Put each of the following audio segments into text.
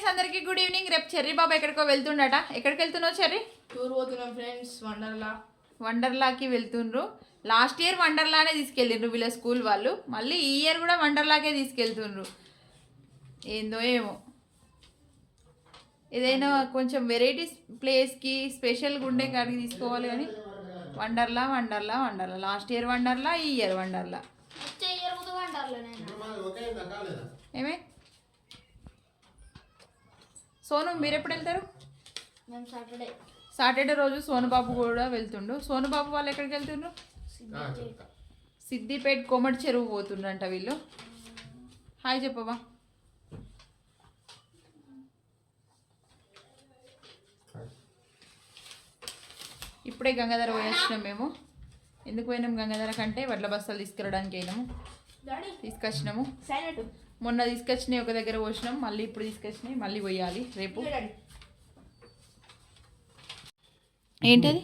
అందరికీ good evening. రేపు cherry బాబు ఎక్కడికో వెళ్తుండట. ఎక్కడికి వెళ్తున్నావు చెర్రీ? టూర్ పోతున్నాం ఫ్రెండ్స్. వండర్లాకి వెళ్తుండ్రు. లాస్ట్ ఇయర్ వండర్లానే తీసుకెళ్ళిండ్రు వీళ్ళ స్కూల్ వాళ్ళు. మళ్ళీ ఈ ఇయర్ కూడా వండర్లాకే తీసుకెళ్తుండ్రు. ఏందో ఏమో, ఏదైనా కొంచెం వెరైటీస్ ప్లేస్కి స్పెషల్గా ఉండే కాడికి తీసుకోవాలి. కానీ వండర్లా వండర్లా వండర్లా, లాస్ట్ ఇయర్ వండర్లా, ఈ ఇయర్ వండర్లా. ఏమే సోను, మీరు ఎప్పుడు వెళ్తారు? సాటర్డే రోజు సోనుబాబు కూడా వెళ్తుండు. సోనుబాబు వాళ్ళు ఎక్కడికి వెళ్తుండ్రు? సిద్దిపేట కోమటి చెరువు పోతుండ్రంట వీళ్ళు. హాయ్ చెప్పవా. ఇప్పుడే గంగాధర పోయేసినాం మేము. ఎందుకు పోయినాం గంగాధర కంటే వడ్ల బస్తాలు తీసుకెళ్ళడానికి అయినాము. తీసుకొచ్చినాము. మొన్న తీసుకొచ్చినాయి ఒక దగ్గర పోసినాం, మళ్ళీ ఇప్పుడు తీసుకొచ్చినాయి, మళ్ళీ పోయాలి రేపు. ఏంటది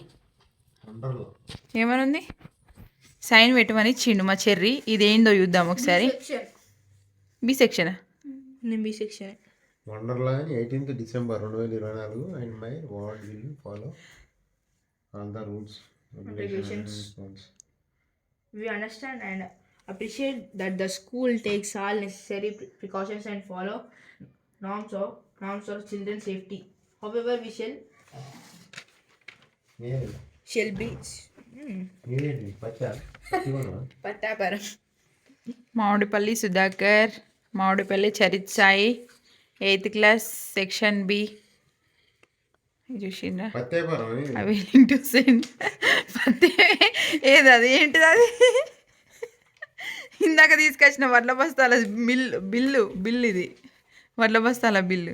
ఏమనుంది? సైన్ పెట్టమని ఇచ్చిండు మా చెర్రీ. ఇదేందో చూద్దాం ఒకసారి. B section. B section. Wonderland 18th December 2024 and my ward will follow all the rules, regulations. We understand and appreciate that the school takes all necessary precautions and follow norms of children's safety. However, we shall be పట్టాపరం. Mamidipalli Sudhakar, Mamidipalli Charith Sai, 8th class section B. చూసిండ్రా? Willing to send. ఏది అది? ఏంటిది అది? ఇందాక తీసుకొచ్చిన వడ్ల బస్తాల బిల్లు ఇది. వడ్ల బస్తాల బిల్లు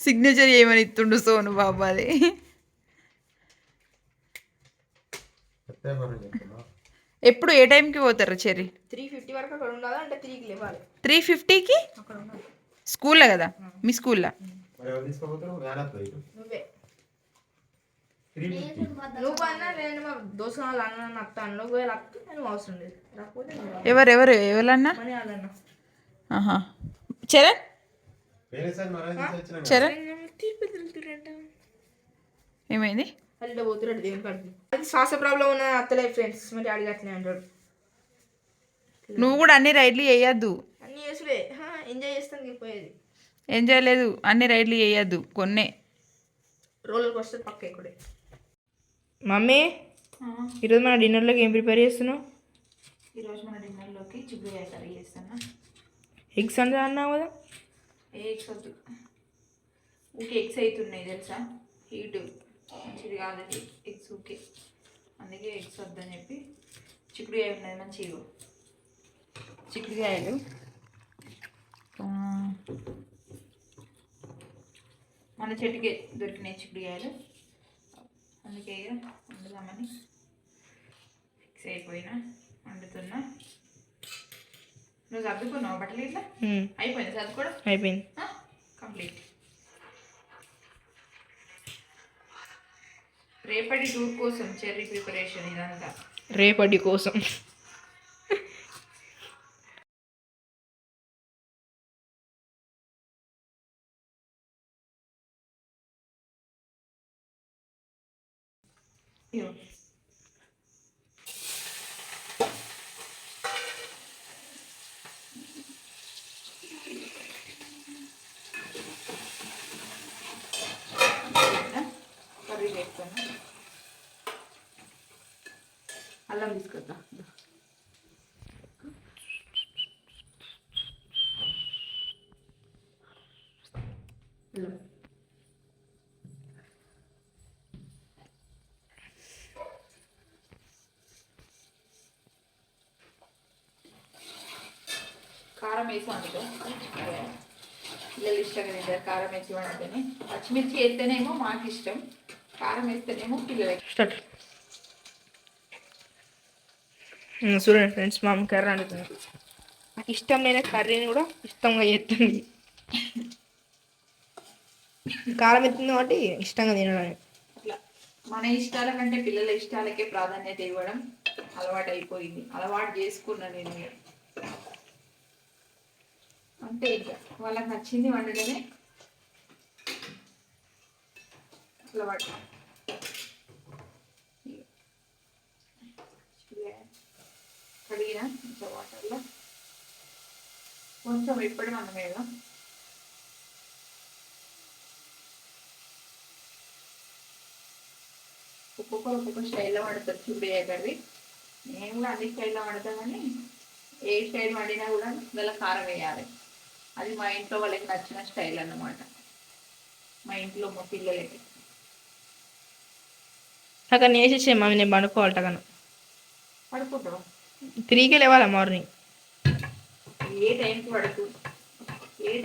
సిగ్నేచర్ ఏమని ఇస్తుండు సోను బాబు. అది ఎప్పుడు ఏ టైంకి పోతారు చెర్రీ? 3:50 వరకు అక్కడ ఉండాలి. అంటే 3కి లేవాలి. 3:50కి స్కూల్లో కదా? మీ స్కూల్లో నువ్వన్నా నేను మా దోశ అన్న అత్తాను. నువ్వు నేను అవసరం లేదు. రాకపోతే ఎవరన్నా? ఆహా. చరణ్ ఏమైంది? అల్లి పోతున్నాడు దేవుని కాడికి. అది శ్వాస ప్రాబ్లం ఉన్న అత్తలే ఫ్రెండ్స్. మరి అడిగట్లే అంటాడు. నువ్వు కూడా అన్ని రైడ్లు వేయద్దు. అన్ని చేసుడే ఎంజాయ్ చేస్తాను పోయేది. ఎంజాయ్ లేదు, అన్ని రైడ్లు వేయద్దు, కొన్నే. రోలర్కి వస్తే పక్క ఇక్కడే. మమ్మీ, ఈరోజు మన డిన్నర్లోకి ఏం ప్రిపేర్ చేస్తున్నావు? ఈరోజు మన డిన్నర్లోకి చిక్కుడుకాయ కర్రీ చేస్తాను. ఎగ్స్ అంటే అన్నావు కదా? ఏ ఎగ్స్ వద్దు, ఊకే ఎగ్స్ అవుతున్నాయి తెలుసా. హీట్ మంచిది కాదు ఎగ్స్ ఊకే. అందుకే ఎగ్స్ వద్దని చెప్పి చిక్కుడుకాయ ఉన్నది మంచిగా. చిక్కుడుకాయలు మన చెట్టుకే దొరికినాయి చిక్కుడుకాయలు. అందుకే వండుదామని ఫిక్స్ అయిపోయినా. వండుతున్నా. నువ్వు సర్దుకున్నావు బట్టలు ఇట్లా? అయిపోయింది సర్దుకోవడం? అయిపోయింది, కంప్లీట్. రేపటి టూర్ కోసం చెర్రీ ప్రిపరేషన్ ఇదంతా. రేపటి కోసం కర్రీ చేస్తాను. అల్లం తీసుకొద్దా. కారం వేసి వండుకో. పిల్లలు ఇష్టంగా తింటారు కారం వేసి వండితేనే. పచ్చిమిర్చి వేస్తేనేమో మాకు ఇష్టం, కారం వేస్తేనేమో పిల్లలకి. స్టార్ట్. చూడండి ఫ్రెండ్స్, మా అమ్మ కర్రీ వండుతుంది. నాకు ఇష్టం లేని కర్రీని కూడా ఇష్టంగా చేస్తుంది. కారం ఎత్తుంది కాబట్టి ఇష్టంగా తినడానికి. అట్లా మన ఇష్టాల కంటే పిల్లల ఇష్టాలకే ప్రాధాన్యత ఇవ్వడం అలవాటు అయిపోయింది. అలవాటు చేసుకున్నా నేను. అంతే ఇక వాళ్ళకి నచ్చింది వండడమే. అట్లా పడతాం. కడిగిన కొంచెం వాటర్లో కొంచెం ఇప్పటి మనం వేద్దాం. ఒక్కొక్క స్టైల్లో వండుతారు చూడయ్య కర్రీ. నేను కూడా అన్ని స్టైల్లో వండుతాను, కానీ ఏ స్టైల్ వండినా కూడా గల కారం వేయాలి. అది మా ఇంట్లో వాళ్ళకి నచ్చిన స్టైల్ అన్నమాట. మా ఇంట్లో మా పిల్లలకి అక్కడ వేసేసే మమ్మీ, నేను పండుకోవాలి అక్కడ. పడుకుంటాం. 3కి లేవాలా మార్నింగ్? ఏ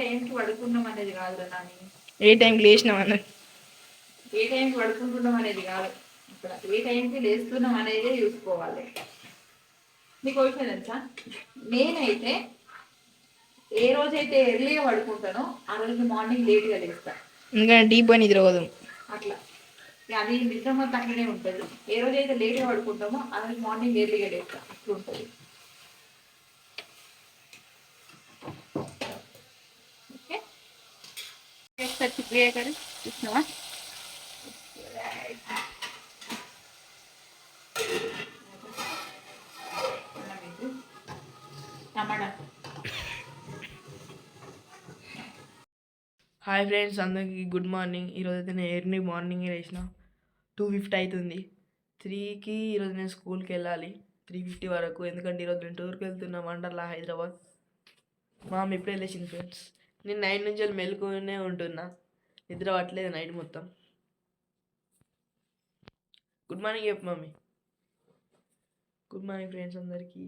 టైంకి పడుకున్నాం అనేది కాదు నాని. ఏ టైంకి లేచినాం అన్నది. ఏ టైంకి పడుకుంటున్నాం అనేది కాదు, ఇక్కడ ఏ టైంకి లేస్తున్నాం అనేదే చూసుకోవాలి. నీకు విషయం తెలుసా, నేనైతే ఏ రోజైతే ఎర్లీగా పడుకుంటానో ఆ రోజు మార్నింగ్ లేట్గా లేస్తా. ఎందుకంటే డీప్ అని నిద్ర పోదాం అట్లా అది నిద్ర మొత్తం అట్లనే ఉంటుంది. ఏ రోజైతే లేట్గా పడుకుంటామో ఆ రోజు మార్నింగ్ ఎర్లీగా లేస్తా. అట్లా ఉంటుంది. ఓకే, చిప్రియా గారు చూసినావా? టమాటా. హాయ్ ఫ్రెండ్స్, అందరికీ గుడ్ మార్నింగ్. ఈరోజు అయితే నేను ఎర్లీ మార్నింగే లేచిన. 2:50 అవుతుంది. 3కి ఈరోజు నేను స్కూల్కి వెళ్ళాలి, 3:50 వరకు. ఎందుకంటే ఈరోజు నేను టూర్కి వెళ్తున్నా, వండర్లా హైదరాబాద్. మా మమ్మీ ఇప్పుడే లేచింది ఫ్రెండ్స్. నేను 9 నుంచి మెలుకునే ఉంటున్నా, నిద్ర పట్టలేదు నైట్ మొత్తం. గుడ్ మార్నింగ్ చెప్పు మమ్మీ. గుడ్ మార్నింగ్ ఫ్రెండ్స్ అందరికీ.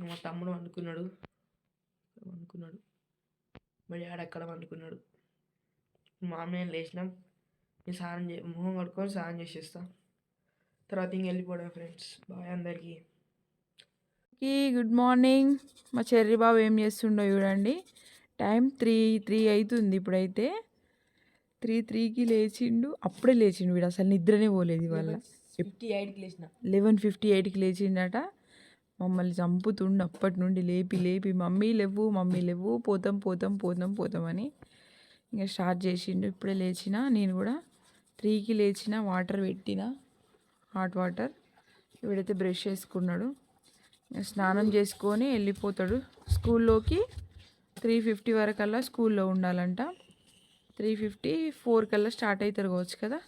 మా తమ్ముడు వండుకున్నాడు, మరి ఆడక్కడ వండుకున్నాడు. మా అమ్మ నేను లేచినాం. నేను మొహం కడుక్కొని స్నానం చేసేస్తా, తర్వాత ఇంక వెళ్ళిపోవడం ఫ్రెండ్స్. బాయ్ అందరికీ. Good morning. మా చెర్రి బాబు ఏం చేస్తుండో చూడండి. టైం 3 అవుతుంది ఇప్పుడైతే. 3కి లేచిండు. అప్పుడే లేచిండు వీడు, అసలు నిద్రనే పోలేదు ఇవాళ. 11:58కి లేచిన. 11:58కి లేచిండట. మమ్మల్ని చంపుతుండు అప్పటి నుండి. లేపి మమ్మీ లేవు పోతాం అని ఇంకా స్టార్ట్ చేసిండు. ఇప్పుడే లేచిన. నేను కూడా 3కి లేచిన, వాటర్ పెట్టిన, హాట్ వాటర్. వీడైతే బ్రష్ చేసుకున్నాడు, స్నానం చేసుకొని వెళ్ళిపోతాడు స్కూల్లోకి. 3:50 వరకల్లా స్కూల్లో ఉండాలంట. 3:54 కల్లా స్టార్ట్ అవుతారు కావచ్చు కదా.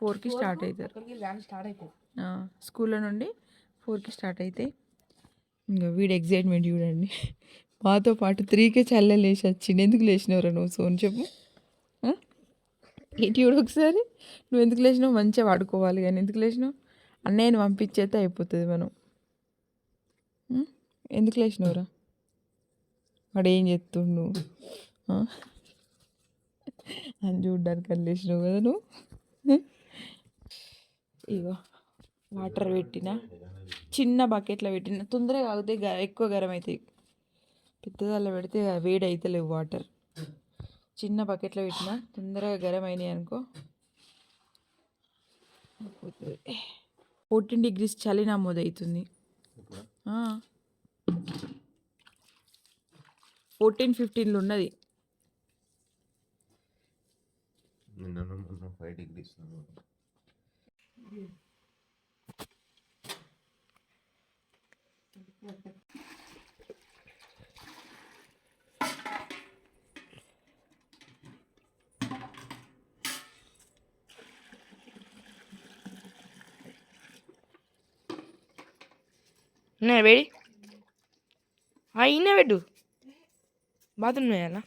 4కి స్టార్ట్ అవుతారు స్కూల్లో నుండి. 4కి స్టార్ట్ అవుతాయి. ఇంకా వీడి ఎగ్జైట్మెంట్ చూడండి. మాతో పాటు 3కే చల్ల లేచి వచ్చిండు. ఎందుకు లేచినవరా నువ్వు సోన్ చెప్పు. ఇటు చూడు ఒకసారి. నువ్వు ఎందుకు లేచినావు? మంచిగా వాడుకోవాలి, కానీ ఎందుకు లేచినావు? అన్నయ్యని పంపించేస్తే అయిపోతుంది మనం. ఎందుకు లేచినవరా? వాడు ఏం చెప్తుండు అని చూడ్డానికి అని లేచినావు కదా నువ్వు. ఇగో వాటర్ పెట్టిన, చిన్న బకెట్లో పెట్టిన. తొందరగా ఆగితే ఎక్కువ గరం అవుతాయి. పెద్దదాల్లో పెడితే వేడి అవుతలేవు వాటర్. చిన్న బకెట్లో పెట్టిన, తొందరగా గరం అయినాయి అనుకో 14 degrees చలి నమోదవుతుంది. 14-15 ఉన్నది. నిన్న 5 degrees. వేడి ఇన్నే పెట్టు, బాత్రూమ్ వేయాలా?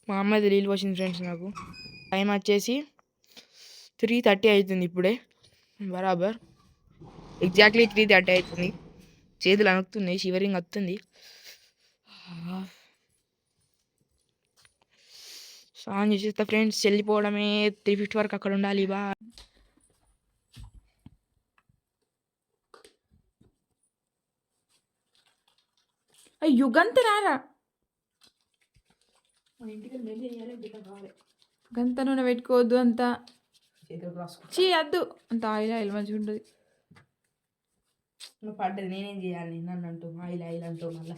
మా అమ్మాయి రీల్ వచ్చింది ఫ్రెండ్స్. నాకు టైం వచ్చేసి 3:30 అవుతుంది ఇప్పుడే, బరాబర్ ఎగ్జాక్ట్లీ 3:30 అవుతుంది. చేతులు అనుకుతున్నాయి, షివరింగ్ వస్తుంది. స్నానం చేసేస్తా ఫ్రెండ్స్, వెళ్ళిపోవడమే. 3:50 వరకు అక్కడ ఉండాలి. బా యుగంత రారా ఇంటికి వెళ్ళి వేయాలి, బిడ్డ కావాలి. గంత నూనె పెట్టుకోవద్దు అంత. చేతులకు రాసుకో. చీ వద్దు అంత ఆయిల్ మంచిగా ఉంటుంది. నువ్వు పడ్డది నేనేం చేయాలి? నన్ను అంటూ ఆయిల్ అంటూ మళ్ళీ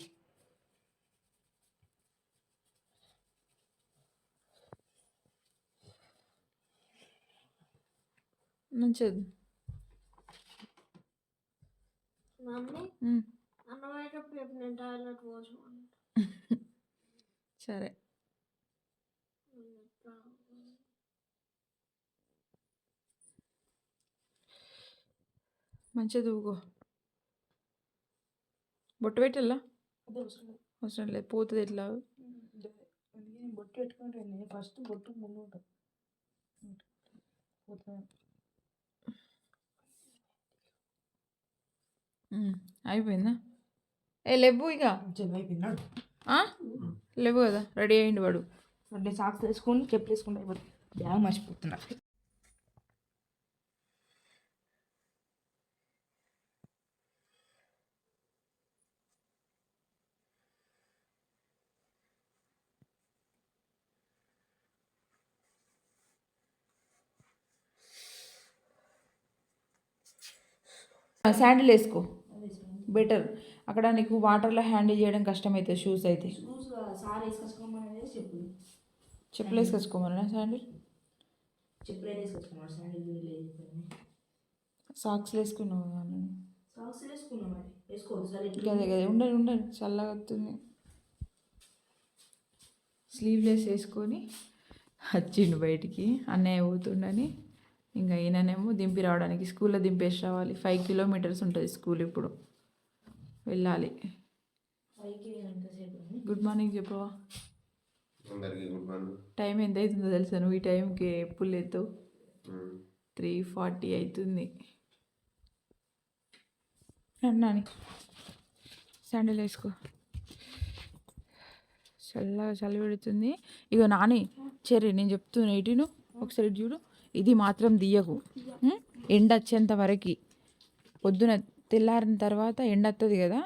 మంచిది. సరే మంచిగా దూకో. బొట్టు పెట్టాలా? అవసరం లేదు, పోతుంది ఎట్లా. బొట్టు పెట్టుకుంటే ఫస్ట్ బొట్టు ముందు ఉంటుంది. అయిపోయిందా? లేవు ఇక అయిపోయిందాడు. లేవు కదా, రెడీ అయ్యిండు వాడు. అంటే సాక్స్ వేసుకొని చెప్పులు వేసుకుంటే అయిపోతుంది. బ్యాగ్ మర్చిపోతున్నా. శాండిల్ వేసుకో బెటర్. అక్కడ నీకు వాటర్లో హ్యాండిల్ చేయడం కష్టమవుతుంది షూస్ అయితే. చెప్పులు వేసుకొచ్చుకోమన్నా శాండిల్. సాక్స్ వేసుకున్నావు అదే కదా. ఉండండి చల్లగా వస్తుంది. స్లీవ్లెస్ వేసుకొని వచ్చిండు బయటికి. అన్నయ్య పోతుండని ఇంకా ఈయననేమో దింపి రావడానికి, స్కూల్లో దింపేసి రావాలి. 5 కిలోమీటర్స్ ఉంటుంది స్కూల్, ఇప్పుడు వెళ్ళాలి. గుడ్ మార్నింగ్ చెప్పవా? టైం ఎంత అవుతుందో తెలుసా? నువ్వు ఈ టైంకి ఎప్పుడు లేతావు? 3:40 అవుతుంది. నాని శాండిల్ వేసుకో, చల్లగా చలి పెడుతుంది. ఇగో నాని చెర్రీ నేను చెప్తున్నా ఇటును ఒకసారి చూడు. ఇది మాత్రం తీయకు, ఎండ వచ్చేంత వరకు. పొద్దున తెల్లారిన తర్వాత ఎండ వస్తుంది కదా,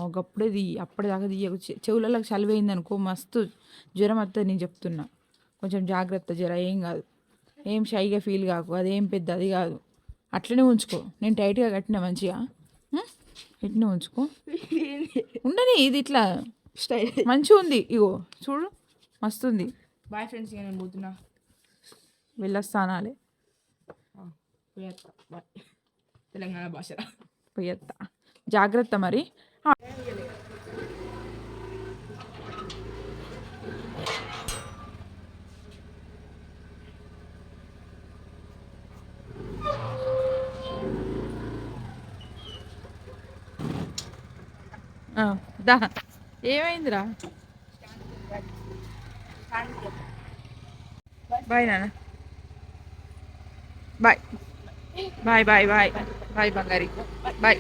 ఒకప్పుడే అప్పటిదాకా తీయకు. చెవులలో చలి పోయింది అనుకో మస్తు జ్వరం వస్తుంది. నేను చెప్తున్నా కొంచెం జాగ్రత్త. జ్వరం ఏం కాదు, ఏం షైగా ఫీల్ కాకు. అదేం పెద్ద అది కాదు. అట్లనే ఉంచుకో. నేను టైట్గా కట్టినా మంచిగా, ఇట్నే ఉంచుకో. ఉండని, ఇది ఇట్లా స్టైల్ మంచిగా ఉంది. ఇగో చూడు మస్తుంది. బాయ్ ఫ్రెండ్స్, నేను పోతున్నా. వెళ్ళొస్తానాలే. తెలంగాణ భాష పోయేత్తా. జాగ్రత్త మరి. దా ఏమైందిరా? బాయ్ నాన్న. Bye bye bye bye bye బంగారి బాయ్.